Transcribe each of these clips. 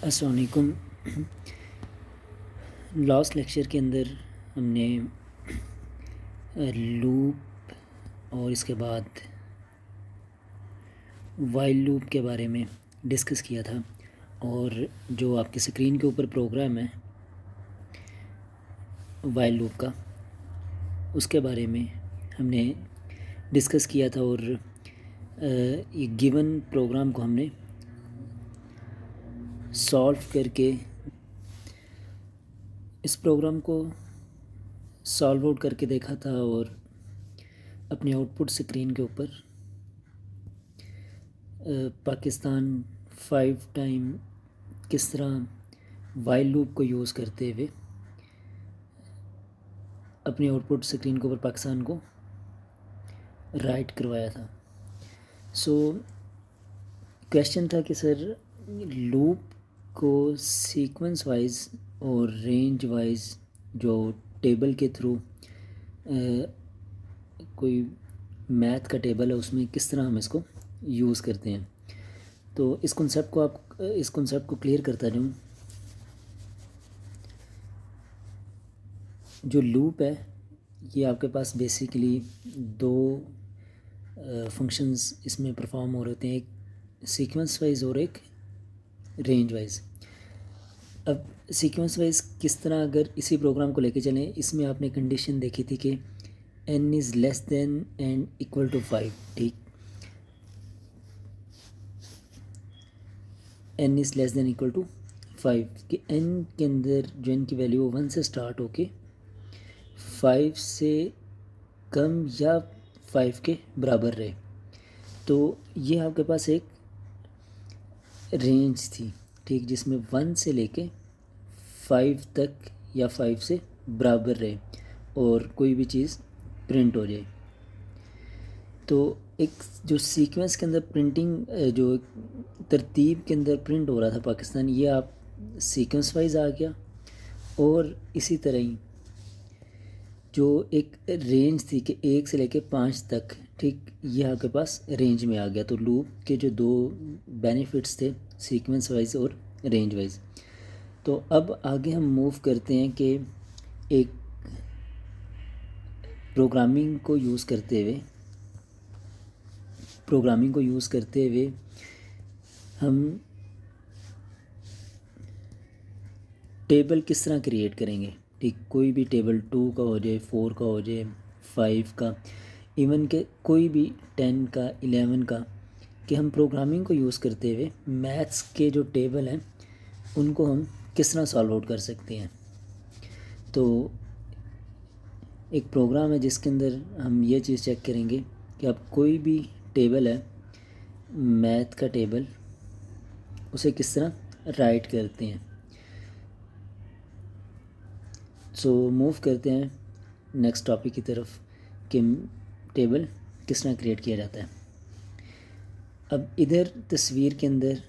अस्सलाम वालेकुम। Last lecture के अंदर हमने लूप और इसके बाद वाइल लूप के बारे में डिस्कस किया था, और जो आपकी स्क्रीन के ऊपर प्रोग्राम है वाइल लूप का, उसके बारे में हमने डिस्कस किया था। और ये गिवन प्रोग्राम को हमने सॉल्व करके इस प्रोग्राम को सॉल्व आउट करके देखा था, और अपने आउटपुट स्क्रीन के ऊपर पाकिस्तान 5 टाइम किस तरह वाइल लूप को यूज़ करते हुए अपने आउटपुट स्क्रीन के ऊपर पाकिस्तान को राइट करवाया था। सो क्वेश्चन था कि सर लूप को सीक्वेंस वाइज और रेंज वाइज जो टेबल के थ्रू कोई मैथ का टेबल है उसमें किस तरह हम इसको यूज़ करते हैं। तो इस कॉन्सेप्ट को क्लियर करता जाऊँ। जो लूप है ये आपके पास बेसिकली दो फंक्शंस इसमें परफॉर्म हो रहे होते हैं, एक सीक्वेंस वाइज और एक रेंज वाइज। अब सीक्वेंस वाइज किस तरह, अगर इसी प्रोग्राम को लेके चलें, इसमें आपने कंडीशन देखी थी कि n is less than and equal to 5। ठीक, n is less than equal to 5 कि n के अंदर जो n की वैल्यू 1 से स्टार्ट होके 5 से कम या 5 के बराबर रहे। तो ये आपके पास एक रेंज थी, ठीक, जिसमें 1 से लेके 5 तक या 5 से बराबर रहे और कोई भी चीज़ प्रिंट हो जाए। तो एक जो सीक्वेंस के अंदर प्रिंटिंग, जो तरतीब के अंदर प्रिंट हो रहा था पाकिस्तान, ये आप सीक्वेंस वाइज आ गया। और इसी तरह ही जो एक रेंज थी कि 1 से लेके 5 तक, ठीक, ये आपके पास रेंज में आ गया। तो लूप के जो दो बेनिफिट्स थे, सीक्वेंस वाइज और रेंज वाइज। तो अब आगे हम मूव करते हैं कि एक प्रोग्रामिंग को यूज़ करते हुए हम टेबल किस तरह क्रिएट करेंगे। ठीक, कोई भी टेबल 2 का हो जाए, 4 का हो जाए, 5 का, इवन के कोई भी 10 का, 11 का, कि हम प्रोग्रामिंग को यूज़ करते हुए मैथ्स के जो टेबल हैं उनको हम किस तरह सॉल्व आउट कर सकते हैं। तो एक प्रोग्राम है जिसके अंदर हम ये चीज़ चेक करेंगे कि अब कोई भी टेबल है, मैथ का टेबल, उसे किस तरह राइट करते हैं। सो मूव करते हैं नेक्स्ट टॉपिक की तरफ कि टेबल किस तरह क्रिएट किया जाता है। अब इधर तस्वीर के अंदर,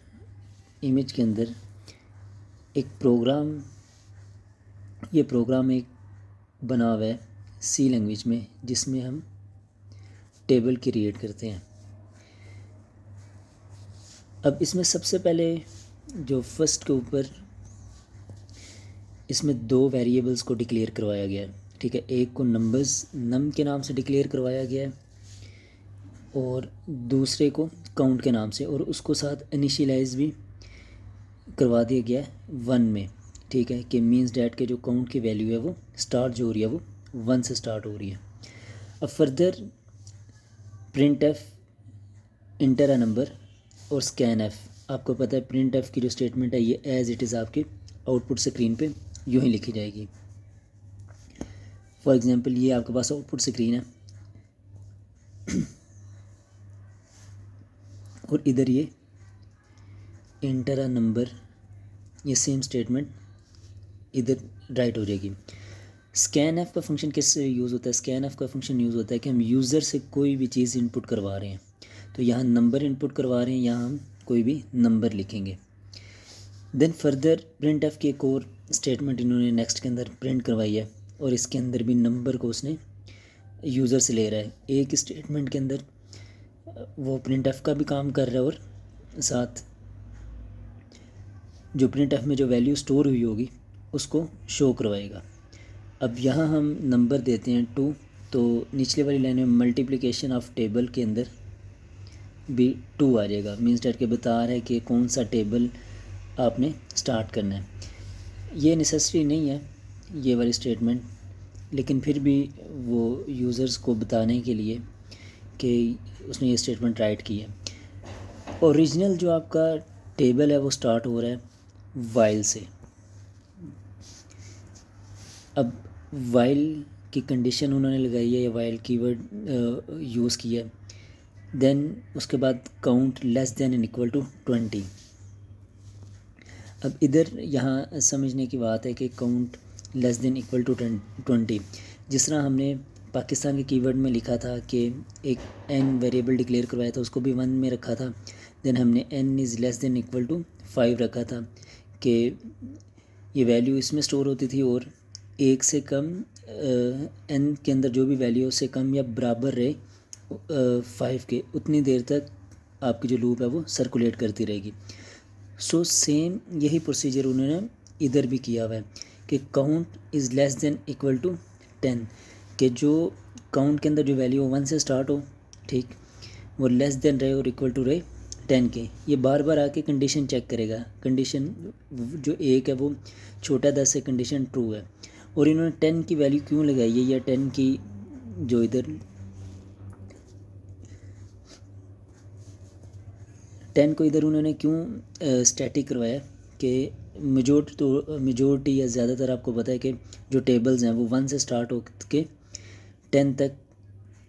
इमेज के अंदर एक प्रोग्राम, ये प्रोग्राम एक बना हुआ है सी लैंग्वेज में, जिसमें हम टेबल क्रिएट करते हैं। अब इसमें सबसे पहले जो फर्स्ट के ऊपर इसमें दो वेरिएबल्स को डिक्लेयर करवाया गया है। ठीक है, एक को नंबर्स नम के नाम से डिक्लेयर करवाया गया है और दूसरे को काउंट के नाम से, और उसको साथ इनिशियलाइज भी करवा दिया गया है 1 में। ठीक है, कि मीन्स डैट के जो काउंट की वैल्यू है वो स्टार्ट जो हो रही है वो 1 से स्टार्ट हो रही है। अब further print F, inter a number और स्कैन एफ। आपको पता है प्रिंट एफ की जो स्टेटमेंट है ये एज इट इज़ आपके आउटपुट स्क्रीन पे यूँ ही लिखी जाएगी। फॉर एग्जांपल ये आपके पास आउटपुट स्क्रीन है और इधर ये इंटर अ नंबर, ये सेम स्टेटमेंट इधर राइट हो जाएगी। स्कैन एफ का फंक्शन किस यूज़ होता है? स्कैन एफ का फंक्शन यूज़ होता है कि हम यूज़र से कोई भी चीज़ इनपुट करवा रहे हैं, तो यहाँ नंबर इनपुट करवा रहे हैं, यहाँ हम कोई भी नंबर लिखेंगे। देन फर्दर प्रिंट एफ की एक और स्टेटमेंट इन्होंने नेक्स्ट के अंदर प्रिंट करवाई है, और इसके अंदर भी नंबर को उसने यूज़र से ले रहा है। एक स्टेटमेंट के अंदर वो प्रिंट एफ का भी काम कर रहा है और साथ जो प्रिंट एफ में जो वैल्यू स्टोर हुई होगी उसको शो करवाएगा। अब यहाँ हम नंबर देते हैं 2, तो निचले वाली लाइन में मल्टीप्लिकेशन ऑफ टेबल के अंदर भी 2 आ जाएगा। मीन्स डैट के बता रहा है कि कौन सा टेबल आपने स्टार्ट करना है। ये नेसेसरी नहीं है ये वाली स्टेटमेंट, लेकिन फिर भी वो यूज़र्स को बताने के लिए कि उसने ये स्टेटमेंट राइट की है। ओरिजिनल जो आपका टेबल है वो स्टार्ट हो रहा है वाइल से। अब वाइल की कंडीशन उन्होंने लगाई है या वाइल कीवर्ड यूज़ किया है। देन उसके बाद count less than and equal to 20। अब इधर यहाँ समझने की बात है कि count less than equal to 20, जिस तरह हमने पाकिस्तान के कीवर्ड में लिखा था कि एक n वेरिएबल डिक्लेयर करवाया था, उसको भी 1 में रखा था। देन हमने n is less than equal to 5 रखा था कि ये वैल्यू इसमें स्टोर होती थी और एक से कम n के अंदर जो भी वैल्यू उससे कम या बराबर रहे 5 के, उतनी देर तक आपकी जो लूप है वो सर्कुलेट करती रहेगी। सो सेम यही प्रोसीजर उन्होंने इधर भी किया हुआ है कि count is less than equal to 10, कि जो काउंट के अंदर जो वैल्यू 1 से स्टार्ट हो, ठीक, वो लेस देन रहे और इक्वल टू रहे 10 के। ये बार बार आके कंडीशन चेक करेगा। कंडीशन जो एक है वो छोटा 10 से कंडीशन ट्रू है। और इन्होंने 10 की वैल्यू क्यों लगाई है, या 10 की जो इधर 10 को इधर उन्होंने क्यों स्टैटिक करवाया कि मेजोरिटी या ज़्यादातर आपको पता है कि जो टेबल्स हैं वो 1 से स्टार्ट हो के 10 तक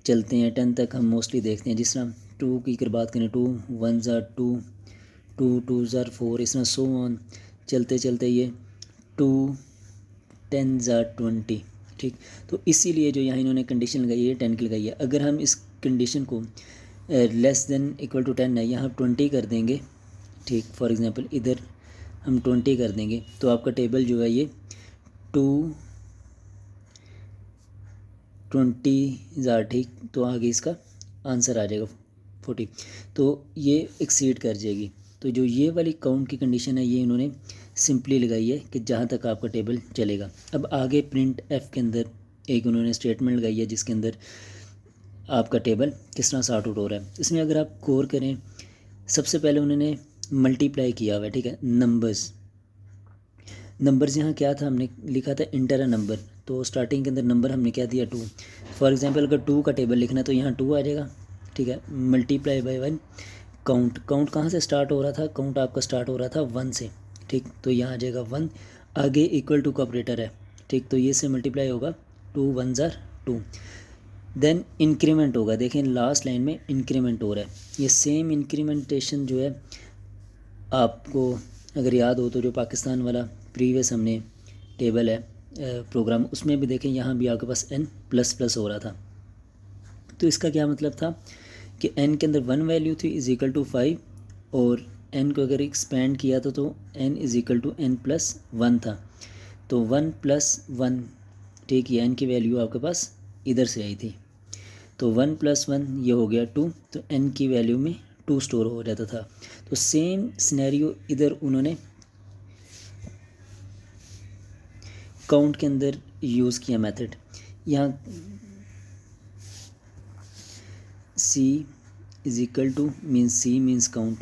चलते हैं। 10 तक हम मोस्टली देखते हैं। जिस तरह 2 की अगर बात करें, 2 1s are 2, 2 2s are 4, इस तरह सो ऑन चलते चलते ये 2 10s are 20, ठीक। तो इसीलिए जो यहाँ इन्होंने कंडीशन लगाई है 10 की लगाई है। अगर हम इस कंडीशन को लेस देन इक्वल टू 10 है, यहाँ 20 कर देंगे, ठीक। फॉर एग्ज़ाम्पल इधर हम 20 कर देंगे तो आपका टेबल जो है ये 2 20 ज़ार, ठीक। तो आगे इसका आंसर आ जाएगा 40, तो ये एक्सीड कर जाएगी। तो जो ये वाली काउंट की कंडीशन है ये इन्होंने सिंपली लगाई है कि जहाँ तक आपका टेबल चलेगा। अब आगे प्रिंट एफ के अंदर एक उन्होंने स्टेटमेंट लगाई है जिसके अंदर आपका टेबल किस तरह सॉर्ट आउट हो रहा है। इसमें अगर आप गौर करें, सबसे पहले उन्होंने मल्टीप्लाई किया हुआ है, ठीक है, नंबर्स यहाँ क्या था, हमने लिखा था इंटर अ नंबर। तो स्टार्टिंग के अंदर नंबर हमने क्या दिया 2। फॉर एग्जांपल अगर 2 का टेबल लिखना है तो यहाँ 2 आ जाएगा, ठीक है। Multiply by 1। काउंट कहाँ से स्टार्ट हो रहा था, काउंट आपका स्टार्ट हो रहा था 1 से, ठीक। तो यहाँ आ जाएगा 1। आगे इक्वल टू का ऑपरेटर है, ठीक। तो ये से मल्टीप्लाई होगा 2 1s are 2। देन इंक्रीमेंट होगा, देखें लास्ट लाइन में इंक्रीमेंट हो रहा है। ये सेम इंक्रीमेंटेशन जो है आपको अगर याद हो तो जो पाकिस्तान वाला प्रीवियस हमने टेबल है प्रोग्राम, उसमें भी देखें यहाँ भी आपके पास n++ हो रहा था। तो इसका क्या मतलब था कि n के अंदर 1 वैल्यू थी इज़ इक्वल टू 5, और n को अगर एक्सपेंड किया था तो n is equal to n+1 था। तो 1+1, ठीक, ये n की वैल्यू आपके पास इधर से आई थी। तो 1+1 ये हो गया 2, तो n की वैल्यू में 2 स्टोर हो जाता था। तो सेम सिनेरियो इधर उन्होंने काउंट के अंदर यूज़ किया मेथड। यहाँ c is equal two means c means count,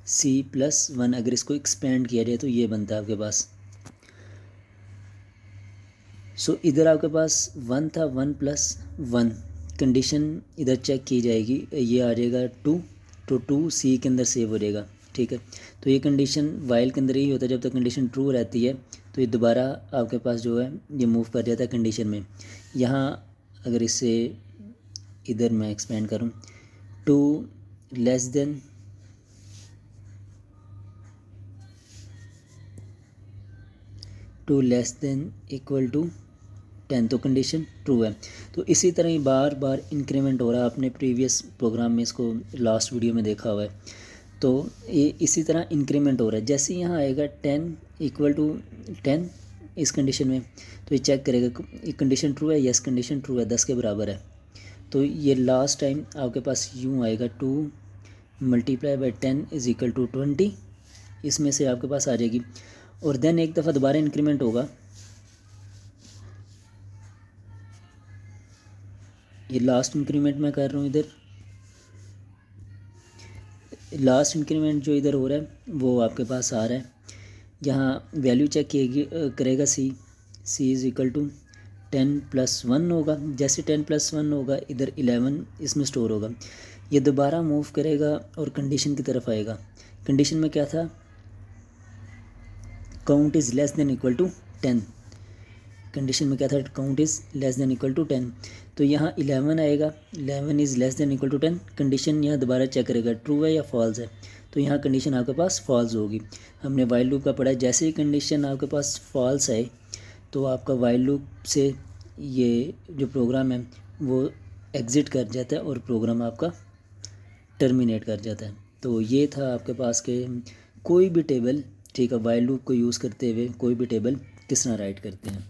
c+1 अगर इसको एक्सपेंड किया जाए तो ये बनता है आपके पास। सो इधर आपके पास 1 था, 1+1 कंडीशन इधर चेक की जाएगी, ये आ जाएगा 2, तो 2 c के अंदर सेव हो जाएगा, ठीक है। तो ये कंडीशन वाइल के अंदर यही होता है, जब तक कंडीशन ट्रू रहती है तो ये दोबारा आपके पास जो है ये मूव कर जाता है कंडीशन में। यहाँ अगर इससे इधर मैं एक्सपेंड करूँ, 2 लेस देन इक्वल टू 10, तो कंडीशन ट्रू है। तो इसी तरह ही बार बार इंक्रीमेंट हो रहा है। आपने प्रीवियस प्रोग्राम में इसको लास्ट वीडियो में देखा हुआ है। तो ये इसी तरह इंक्रीमेंट हो रहा है। जैसे यहाँ आएगा 10 इक्वल टू 10 इस कंडीशन में, तो ये चेक करेगा ये कंडीशन ट्रू है, यस कंडीशन ट्रू है, 10 के बराबर है। तो ये लास्ट टाइम आपके पास यूँ आएगा 2 × 10 इज़ इक्वल टू 20, इसमें से आपके पास आ जाएगी। और देन एक दफ़ा दोबारा इंक्रीमेंट होगा, ये लास्ट इंक्रीमेंट मैं कर रहा हूँ इधर, लास्ट इंक्रीमेंट जो इधर हो रहा है वो आपके पास आ रहा है। यहाँ वैल्यू चेक करेगा सी इज़ इक्वल टू 10+1 होगा। जैसे 10+1 होगा इधर 11 इसमें स्टोर होगा। ये दोबारा मूव करेगा और कंडीशन की तरफ आएगा। कंडीशन में क्या था, count is less than equal to 10। Condition में क्या था, count is less than equal to 10। तो यहाँ 11 आएगा, 11 is less than equal to 10। Condition यहाँ दोबारा चेक करेगा ट्रू है या फॉल्स है। तो यहाँ कंडीशन आपके पास फॉल्स होगी। हमने वाइल लूप का पढ़ा है, जैसे ही कंडीशन आपके पास फॉल्स आए तो आपका वाइल लूप से ये जो प्रोग्राम है वो एग्ज़िट कर जाता है और प्रोग्राम आपका टर्मिनेट कर जाता है। तो ये था आपके पास के कोई भी टेबल, ठीक है, वाइल लूप को यूज़ करते हुए कोई भी टेबल किस तरह राइट करते हैं।